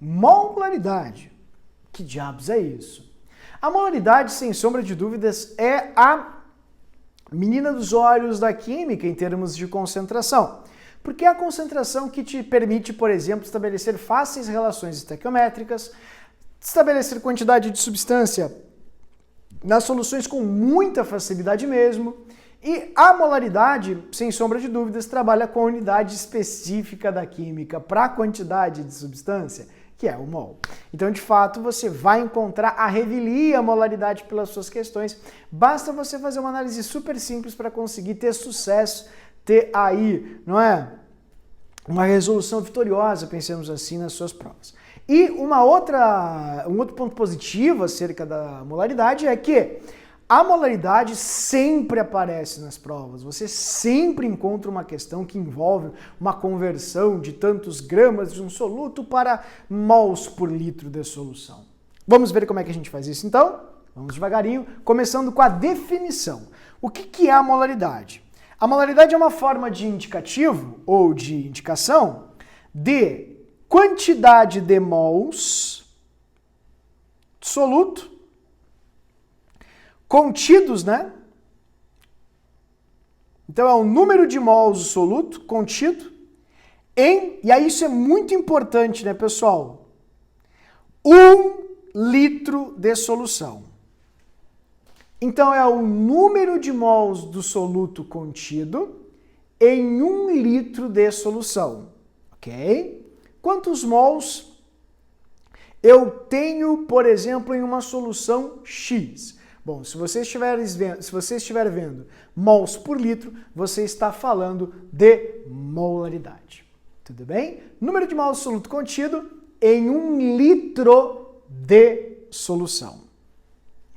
Molaridade. Que diabos é isso? A molaridade, sem sombra de dúvidas, é a menina dos olhos da química em termos de concentração. Porque é a concentração que te permite, por exemplo, estabelecer fáceis relações estequiométricas, estabelecer quantidade de substância nas soluções com muita facilidade mesmo. E a molaridade, sem sombra de dúvidas, trabalha com a unidade específica da química para a quantidade de substância, que é o mol. Então, de fato, você vai encontrar a revelia a molaridade pelas suas questões. Basta você fazer uma análise super simples para conseguir ter sucesso, ter aí, não é, uma resolução vitoriosa, pensemos assim, nas suas provas. E um outro ponto positivo acerca da molaridade é que a molaridade sempre aparece nas provas. Você sempre encontra uma questão que envolve uma conversão de tantos gramas de um soluto para mols por litro de solução. Vamos ver como é que a gente faz isso então? Vamos devagarinho, começando com a definição. O que é a molaridade? A molaridade é uma forma de indicativo ou de indicação de quantidade de mols de soluto contidos, né? Então é o número de mols do soluto contido em, e aí isso é muito importante, né, pessoal? 1 litro de solução. Então é o número de mols do soluto contido em 1 litro de solução, ok? Quantos mols eu tenho, por exemplo, em uma solução X? Bom, se você estiver vendo mols por litro, você está falando de molaridade. Tudo bem? Número de mols do soluto contido em 1 litro de solução.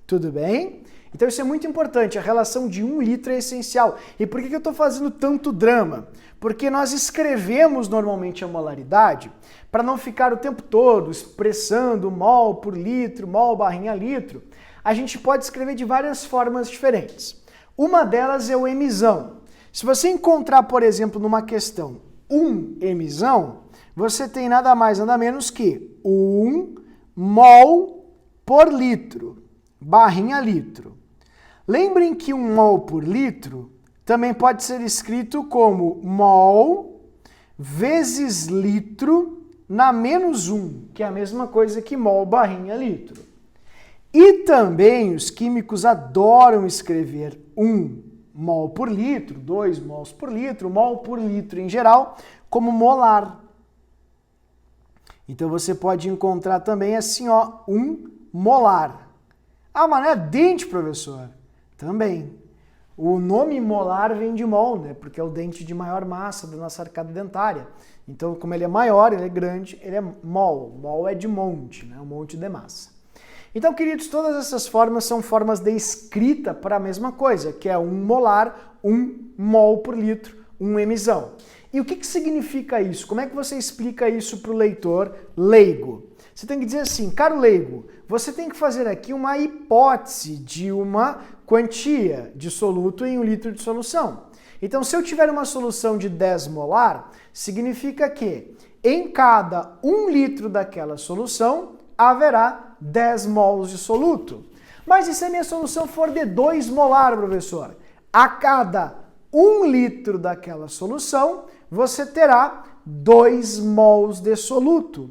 Tudo bem? Então isso é muito importante, a relação de 1 litro é essencial. E por que eu estou fazendo tanto drama? Porque nós escrevemos normalmente a molaridade para não ficar o tempo todo expressando mol por litro, mol barrinha litro. A gente pode escrever de várias formas diferentes. Uma delas é o emisão. Se você encontrar, por exemplo, numa questão 1 emisão, você tem nada mais, nada menos que 1 mol por litro, barrinha litro. Lembrem que 1 mol por litro também pode ser escrito como mol vezes litro na menos 1, que é a mesma coisa que mol barrinha litro. E também os químicos adoram escrever 1 mol por litro, 2 mols por litro, mol por litro em geral, como molar. Então você pode encontrar também assim, ó, 1 molar. Ah, mas não é dente, professor? Também. O nome molar vem de mol, né? Porque é o dente de maior massa da nossa arcada dentária. Então, como ele é maior, ele é grande, ele é mol. Mol é de monte, né? Um monte de massa. Então, queridos, todas essas formas são formas de escrita para a mesma coisa, que é 1 molar, 1 mol por litro, 1 emisão. E o que significa isso? Como é que você explica isso para o leitor leigo? Você tem que dizer assim, caro leigo, você tem que fazer aqui uma hipótese de uma quantia de soluto em 1 litro de solução. Então, se eu tiver uma solução de 10 molar, significa que em cada 1 litro daquela solução haverá 10 mols de soluto. Mas e se a minha solução for de 2 molar, professor? A cada 1 litro daquela solução, você terá 2 mols de soluto.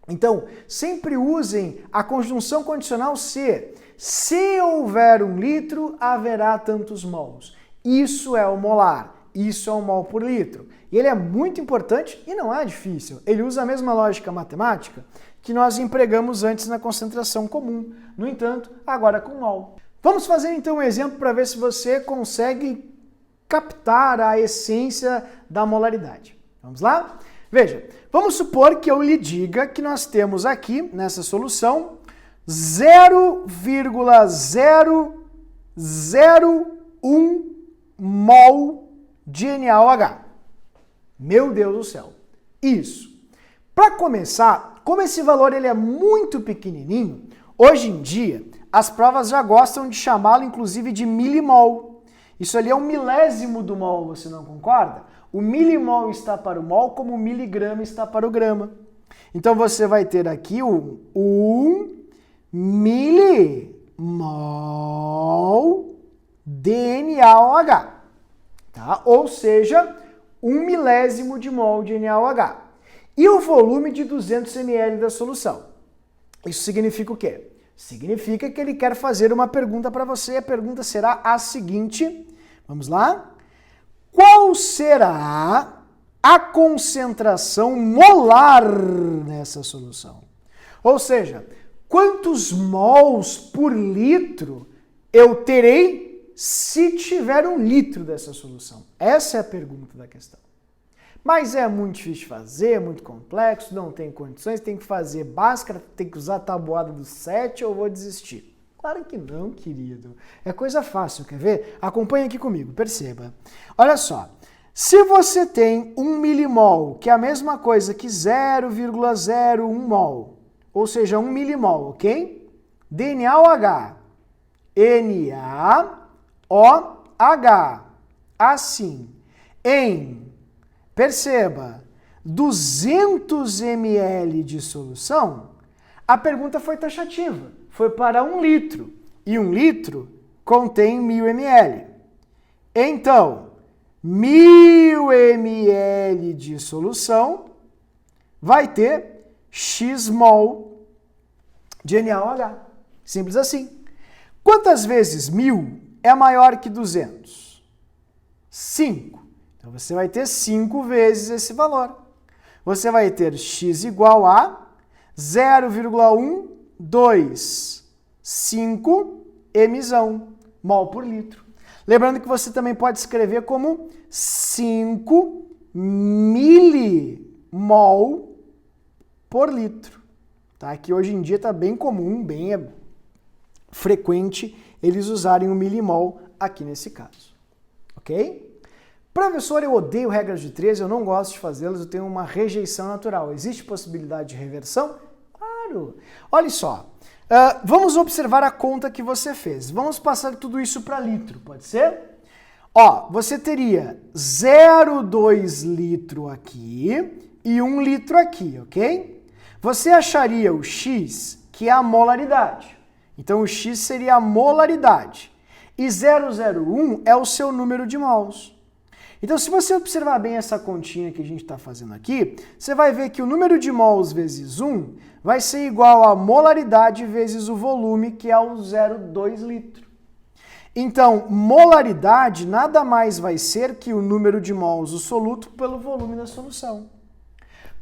Então, sempre usem a conjunção condicional se. Se houver 1 litro, haverá tantos mols. Isso é o molar, isso é o mol por litro. E ele é muito importante e não é difícil. Ele usa a mesma lógica matemática que nós empregamos antes na concentração comum. No entanto, agora com mol. Vamos fazer então um exemplo para ver se você consegue captar a essência da molaridade. Vamos lá? Veja, vamos supor que eu lhe diga que nós temos aqui, nessa solução, 0,001 mol de NaOH. Meu Deus do céu. Isso. Para começar, como esse valor ele é muito pequenininho, hoje em dia as provas já gostam de chamá-lo inclusive de milimol. Isso ali é 1/1000 do mol, você não concorda? O milimol está para o mol como o miligrama está para o grama. Então você vai ter aqui o 1 milimol de NaOH, tá? Ou seja, 1 milésimo de mol de NaOH. E o volume de 200 ml da solução. Isso significa o quê? Significa que ele quer fazer uma pergunta para você. A pergunta será a seguinte. Vamos lá? Qual será a concentração molar nessa solução? Ou seja, quantos mols por litro eu terei se tiver 1 litro dessa solução? Essa é a pergunta da questão. Mas é muito difícil de fazer, é muito complexo, não tem condições, tem que fazer Bhaskara, tem que usar a tabuada do 7 ou vou desistir? Claro que não, querido. É coisa fácil, quer ver? Acompanha aqui comigo, perceba. Olha só, se você tem 1 milimol, que é a mesma coisa que 0,01 mol, ou seja, 1 milimol, ok? De NaOH, NaOH, assim, perceba, 200 ml de solução, a pergunta foi taxativa, foi para 1 litro, e 1 litro contém 1000 ml. Então, 1000 ml de solução vai ter X mol de NaOH. Simples assim. Quantas vezes 1000 é maior que 200? 5. Então você vai ter 5 vezes esse valor. Você vai ter X igual a 0,125 emisão, mol por litro. Lembrando que você também pode escrever como 5 milimol por litro. Tá? Que hoje em dia está bem comum, bem frequente eles usarem o milimol aqui nesse caso. Ok? Professor, eu odeio regras de 13, eu não gosto de fazê-las, eu tenho uma rejeição natural. Existe possibilidade de reversão? Claro! Olha só, vamos observar a conta que você fez. Vamos passar tudo isso para litro, pode ser? Ó, você teria 0,2 litro aqui e 1 litro aqui, ok? Você acharia o X, que é a molaridade. Então o X seria a molaridade. E 0,01 é o seu número de mols. Então, se você observar bem essa continha que a gente está fazendo aqui, você vai ver que o número de mols vezes 1 vai ser igual a molaridade vezes o volume, que é o 0,2 litro. Então, molaridade nada mais vai ser que o número de mols do soluto pelo volume da solução.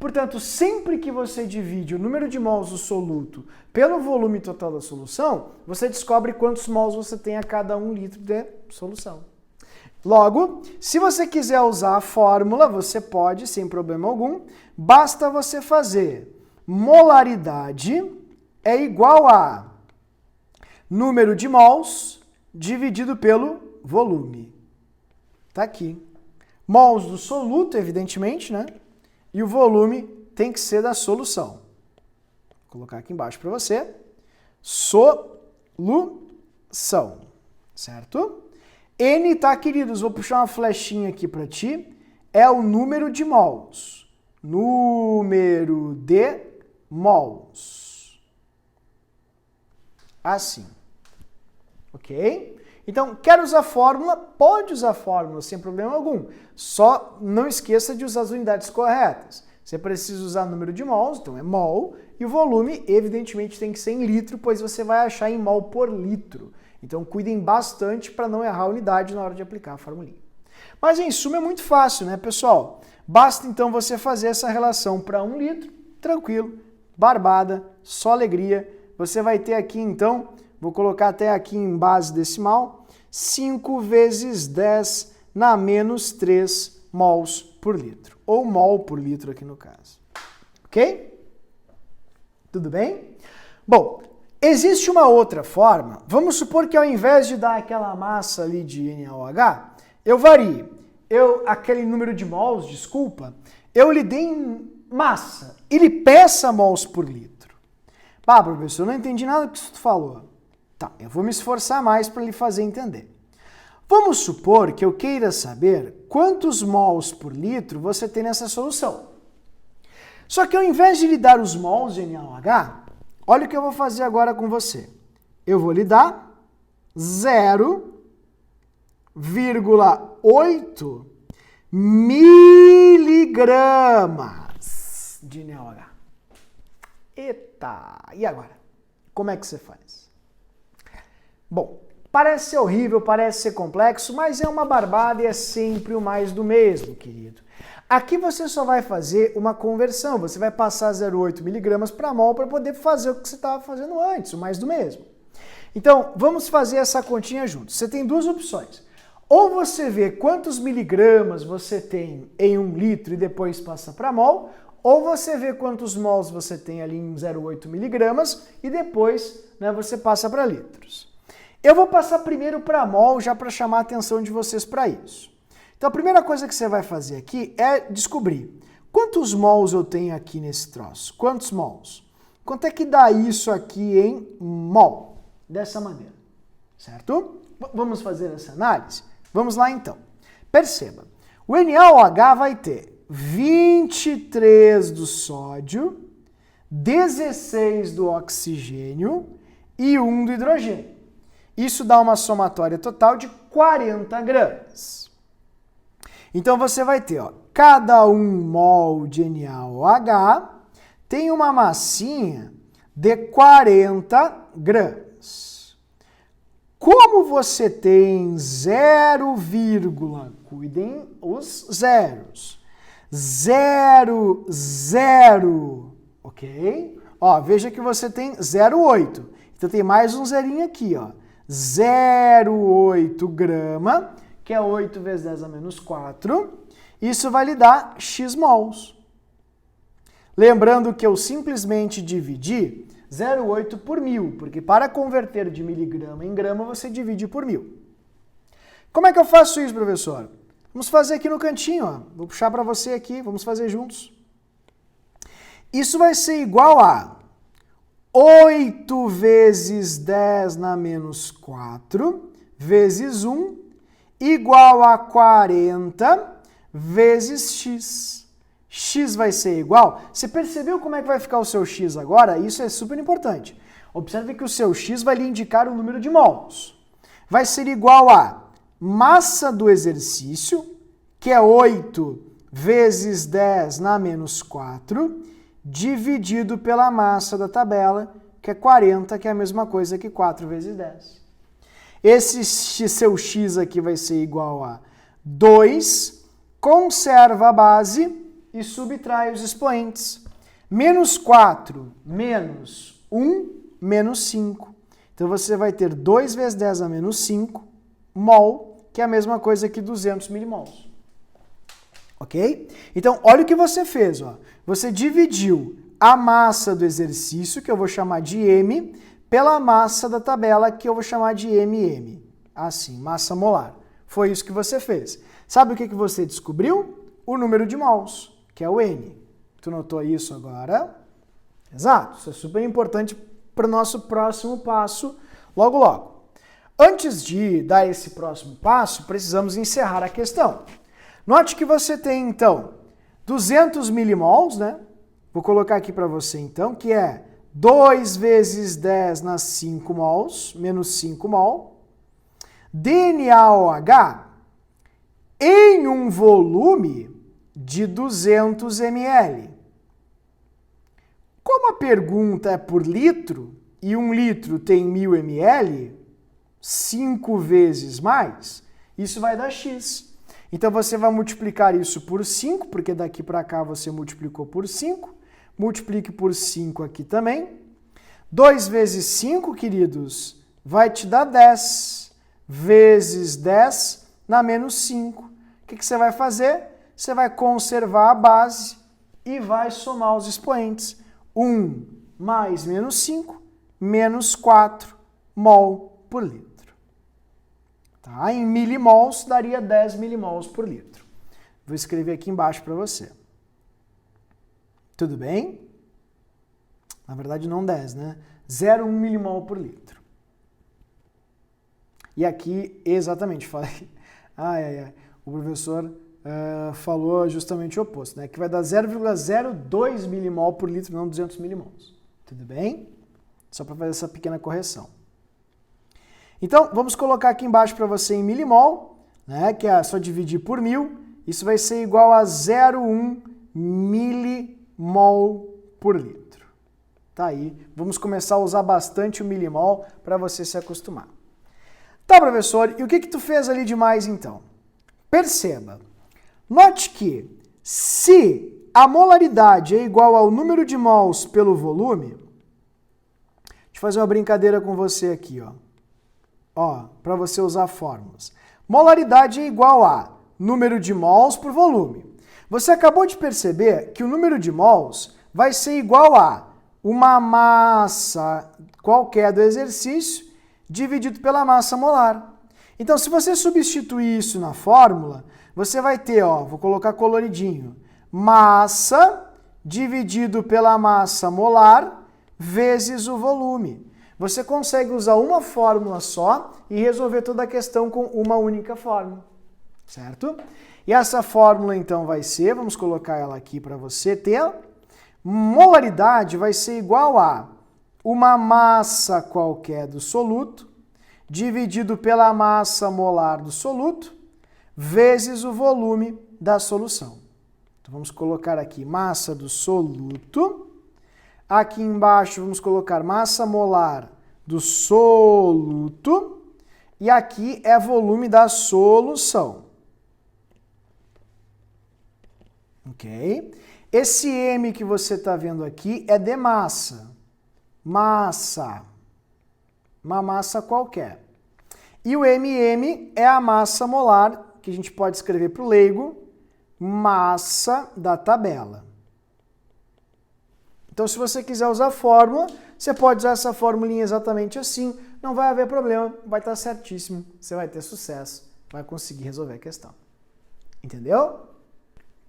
Portanto, sempre que você divide o número de mols do soluto pelo volume total da solução, você descobre quantos mols você tem a cada 1 litro de solução. Logo, se você quiser usar a fórmula, você pode, sem problema algum, basta você fazer molaridade é igual a número de mols dividido pelo volume. Tá aqui. Mols do soluto, evidentemente, né? E o volume tem que ser da solução. Vou colocar aqui embaixo para você. Solução. Certo? N, tá, queridos? Vou puxar uma flechinha aqui para ti. É o número de mols. Número de mols. Assim. Ok? Então, quer usar fórmula? Pode usar fórmula sem problema algum. Só não esqueça de usar as unidades corretas. Você precisa usar número de mols, então é mol. E o volume, evidentemente, tem que ser em litro, pois você vai achar em mol por litro. Então, cuidem bastante para não errar a unidade na hora de aplicar a formulinha. Mas, em suma, é muito fácil, né, pessoal? Basta, então, você fazer essa relação para 1 litro, tranquilo, barbada, só alegria. Você vai ter aqui, então, vou colocar até aqui em base decimal, 5 vezes 10 na menos 3 mols por litro. Ou mol por litro aqui no caso. Ok? Tudo bem? Bom, existe uma outra forma. Vamos supor que ao invés de dar aquela massa ali de NaOH, eu varie. Aquele número de mols, desculpa, eu lhe dei em massa. Ele peça mols por litro. Ah, professor, eu não entendi nada do que você falou. Tá, eu vou me esforçar mais para lhe fazer entender. Vamos supor que eu queira saber quantos mols por litro você tem nessa solução. Só que ao invés de lhe dar os mols de NaOH, olha o que eu vou fazer agora com você. Eu vou lhe dar 0,8 miligramas de NaOH. Eita! E agora? Como é que você faz? Bom, parece ser horrível, parece ser complexo, mas é uma barbada e é sempre o mais do mesmo, querido. Aqui você só vai fazer uma conversão, você vai passar 0,8 miligramas para mol para poder fazer o que você estava fazendo antes, o mais do mesmo. Então, vamos fazer essa continha juntos. Você tem duas opções. Ou você vê quantos miligramas você tem em 1 litro e depois passa para mol, ou você vê quantos mols você tem ali em 0,8 miligramas e depois, né, você passa para litros. Eu vou passar primeiro para mol já para chamar a atenção de vocês para isso. Então a primeira coisa que você vai fazer aqui é descobrir quantos mols eu tenho aqui nesse troço. Quantos mols? Quanto é que dá isso aqui em mol? Dessa maneira, certo? Vamos fazer essa análise? Vamos lá então. Perceba, o NaOH vai ter 23 do sódio, 16 do oxigênio e 1 do hidrogênio. Isso dá uma somatória total de 40 gramas. Então você vai ter, ó, cada 1 mol de NaOH tem uma massinha de 40 gramas. Como você tem 0, cuidem os zeros, 0, 0, ok? Ó, veja que você tem 0,8. Então tem mais um zerinho aqui, ó. 0,8 grama, que é 8 vezes 10 a menos 4. Isso vai lhe dar x mols. Lembrando que eu simplesmente dividi 0,8 por 1000, porque para converter de miligrama em grama, você divide por 1000. Como é que eu faço isso, professor? Vamos fazer aqui no cantinho, ó. Vou puxar para você aqui, vamos fazer juntos. Isso vai ser igual a 8 vezes 10 na menos 4, vezes 1, igual a 40 vezes x. X vai ser igual... Você percebeu como é que vai ficar o seu x agora? Isso é super importante. Observe que o seu x vai lhe indicar o número de mols. Vai ser igual a massa do exercício, que é 8 vezes 10 na menos 4, dividido pela massa da tabela, que é 40, que é a mesma coisa que 4 vezes 10. Esse seu x aqui vai ser igual a 2, conserva a base e subtrai os expoentes. Menos 4 menos 1 menos 5. Então você vai ter 2 vezes 10 a menos 5 mol, que é a mesma coisa que 200 milimols. Ok? Então, olha o que você fez. Ó. Você dividiu a massa do exercício, que eu vou chamar de M, pela massa da tabela, que eu vou chamar de MM. Assim, massa molar. Foi isso que você fez. Sabe o que você descobriu? O número de mols, que é o N. Tu notou isso agora? Exato. Isso é super importante para o nosso próximo passo, logo, logo. Antes de dar esse próximo passo, precisamos encerrar a questão. Note que você tem, então, 200 milimols, né? Vou colocar aqui para você, então, que é 2 vezes 10 nas 5 mols, menos 5 mol, de NaOH em um volume de 200 ml. Como a pergunta é por litro, e 1 litro tem 1000 ml, 5 vezes mais, isso vai dar x. Então você vai multiplicar isso por 5, porque daqui para cá você multiplicou por 5, multiplique por 5 aqui também. 2 vezes 5, queridos, vai te dar 10, vezes 10 na menos 5. O que você vai fazer? Você vai conservar a base e vai somar os expoentes. 1 mais menos 5, menos 4 mol por litro. Tá? Em milimols, daria 10 milimols por litro. Vou escrever aqui embaixo para você. Tudo bem? Na verdade, não 10, né? 0,1 milimol por litro. E aqui, exatamente, falei... o professor falou justamente o oposto, né? Que vai dar 0,02 milimol por litro, não 200 milimols. Tudo bem? Só para fazer essa pequena correção. Então, vamos colocar aqui embaixo para você em milimol, né? Que é só dividir por 1000. Isso vai ser igual a 0,1 milimol por litro. Tá aí. Vamos começar a usar bastante o milimol para você se acostumar. Tá, professor, e o que tu fez ali demais então? Perceba, note que se a molaridade é igual ao número de mols pelo volume, deixa eu fazer uma brincadeira com você aqui, ó, para você usar fórmulas. Molaridade é igual a número de mols por volume. Você acabou de perceber que o número de mols vai ser igual a uma massa qualquer do exercício dividido pela massa molar. Então, se você substituir isso na fórmula, você vai ter, vou colocar coloridinho, massa dividido pela massa molar vezes o volume. Você consegue usar uma fórmula só e resolver toda a questão com uma única fórmula, certo? E essa fórmula, então, vai ser, vamos colocar ela aqui para você ter, molaridade vai ser igual a uma massa qualquer do soluto, dividido pela massa molar do soluto, vezes o volume da solução. Então vamos colocar aqui massa do soluto, aqui embaixo vamos colocar massa molar do soluto, e aqui é volume da solução. Ok? Esse M que você está vendo aqui é de massa. Massa. Uma massa qualquer. E o MM é a massa molar, que a gente pode escrever para o leigo, massa da tabela. Então, se você quiser usar a fórmula, você pode usar essa formulinha exatamente assim, não vai haver problema, vai estar certíssimo, você vai ter sucesso, vai conseguir resolver a questão. Entendeu?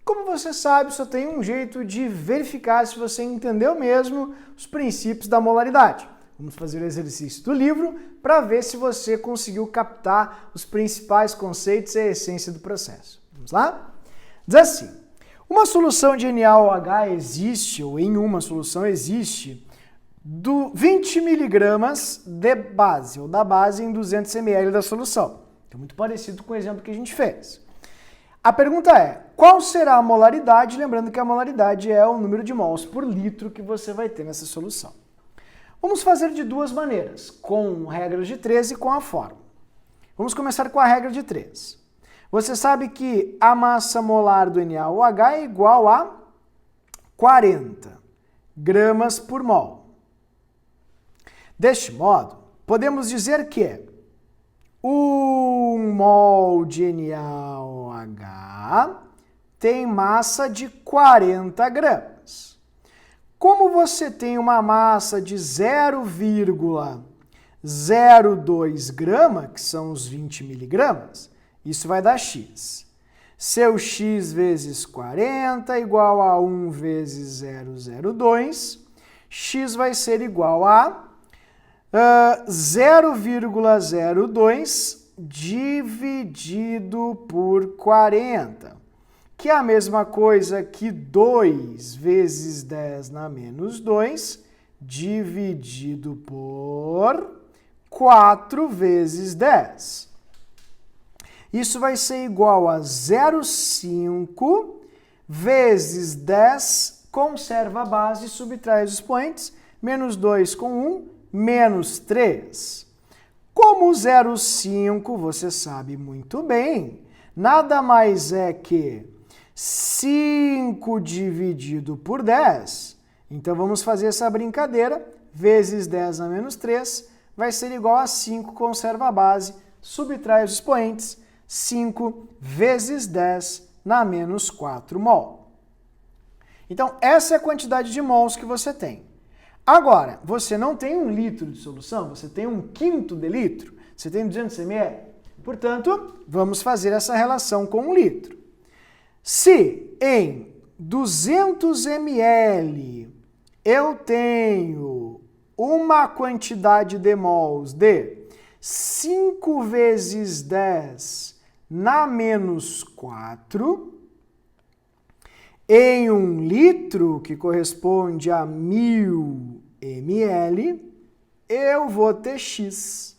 Como você sabe, só tem um jeito de verificar se você entendeu mesmo os princípios da molaridade. Vamos fazer o exercício do livro para ver se você conseguiu captar os principais conceitos e a essência do processo. Vamos lá? Diz assim, uma solução de NaOH existe, ou em uma solução existe, 20 miligramas de base, ou da base em 200 ml da solução. É muito parecido com o exemplo que a gente fez. A pergunta é, qual será a molaridade? Lembrando que a molaridade é o número de mols por litro que você vai ter nessa solução. Vamos fazer de duas maneiras, com regras de 3 e com a fórmula. Vamos começar com a regra de 3. Você sabe que a massa molar do NaOH é igual a 40 gramas por mol. Deste modo, podemos dizer que 1 mol de NaOH tem massa de 40 gramas. Como você tem uma massa de 0,02 grama, que são os 20 miligramas, isso vai dar x. Seu x vezes 40 é igual a 1 vezes 0,02. X vai ser igual a 0,02 dividido por 40. Que é a mesma coisa que 2 vezes 10 na menos 2, dividido por 4 vezes 10. Isso vai ser igual a 0,5 vezes 10, conserva a base e subtrai os expoentes, menos 2 com 1, menos 3. Como 0,5, você sabe muito bem, nada mais é que 5 dividido por 10. Então vamos fazer essa brincadeira. Vezes 10 a menos 3 vai ser igual a 5, conserva a base, subtrai os expoentes. 5 vezes 10 na menos 4 mol. Então essa é a quantidade de mols que você tem. Agora, você não tem 1 litro de solução, você tem 1/5 de litro, você tem 200 ml. Portanto, vamos fazer essa relação com 1 litro. Se em 200 ml eu tenho uma quantidade de mols de 5 vezes 10 na menos 4, em 1 litro, que corresponde a 1000 ml, eu vou ter x.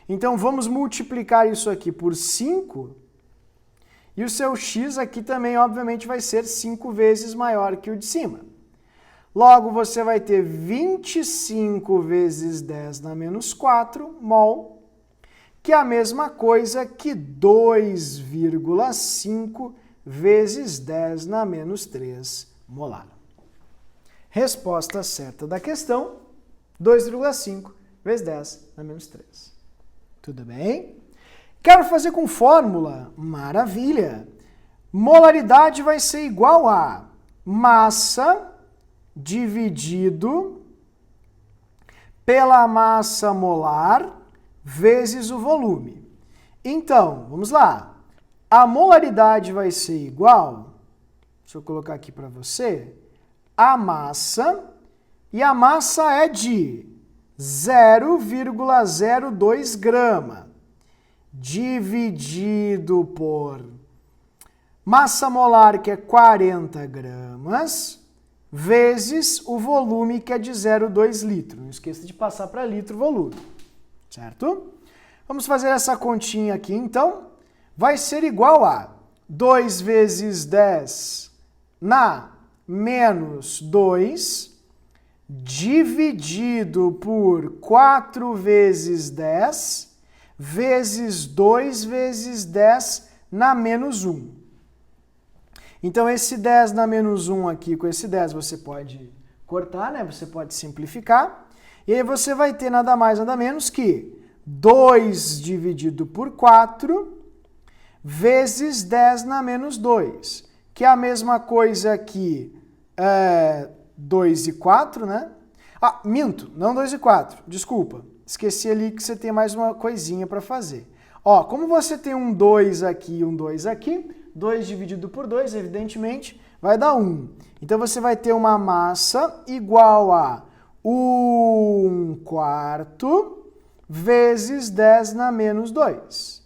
Então, vamos multiplicar isso aqui por 5, e o seu x aqui também, obviamente, vai ser 5 vezes maior que o de cima. Logo, você vai ter 25 vezes 10 na menos 4 mol, que é a mesma coisa que 2,5 vezes 10 na menos 3 molar. Resposta certa da questão, 2,5 vezes 10 na menos 3. Tudo bem? Quero fazer com fórmula? Maravilha! Molaridade vai ser igual a massa dividido pela massa molar vezes o volume. Então, vamos lá. A molaridade vai ser igual, deixa eu colocar aqui para você, a massa, e a massa é de 0,02 grama, dividido por massa molar, que é 40 gramas, vezes o volume, que é de 0,2 litro. Não esqueça de passar para litro volume, certo? Vamos fazer essa continha aqui, então. Vai ser igual a 2 vezes 10 na menos 2, dividido por 4 vezes 10, vezes 2 vezes 10 na menos 1. Então, esse 10 na menos 1 aqui, com esse 10, você pode cortar, né? Você pode simplificar. E aí você vai ter nada mais, nada menos que 2 dividido por 4 vezes 10 na menos 2, que é a mesma coisa que 2 e 4, né? Ah, minto, não 2 e 4, desculpa. Esqueci ali que você tem mais uma coisinha para fazer. Ó, como você tem um 2 aqui e um 2 aqui, 2 dividido por 2, evidentemente, vai dar 1. Então, você vai ter uma massa igual a 1/4 vezes 10 na menos 2.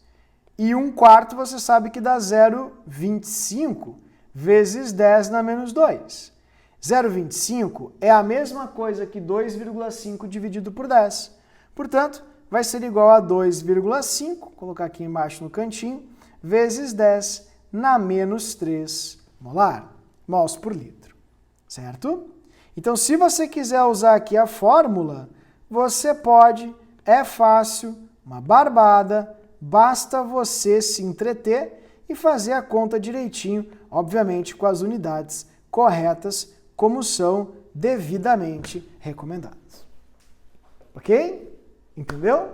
E 1/4 você sabe que dá 0,25 vezes 10 na menos 2. 0,25 é a mesma coisa que 2,5 dividido por 10. Portanto, vai ser igual a 2,5, colocar aqui embaixo no cantinho, vezes 10 na menos 3 molar, mols por litro, certo? Então, se você quiser usar aqui a fórmula, você pode, é fácil, uma barbada, basta você se entreter e fazer a conta direitinho, obviamente com as unidades corretas, como são devidamente recomendadas. Ok? Entendeu?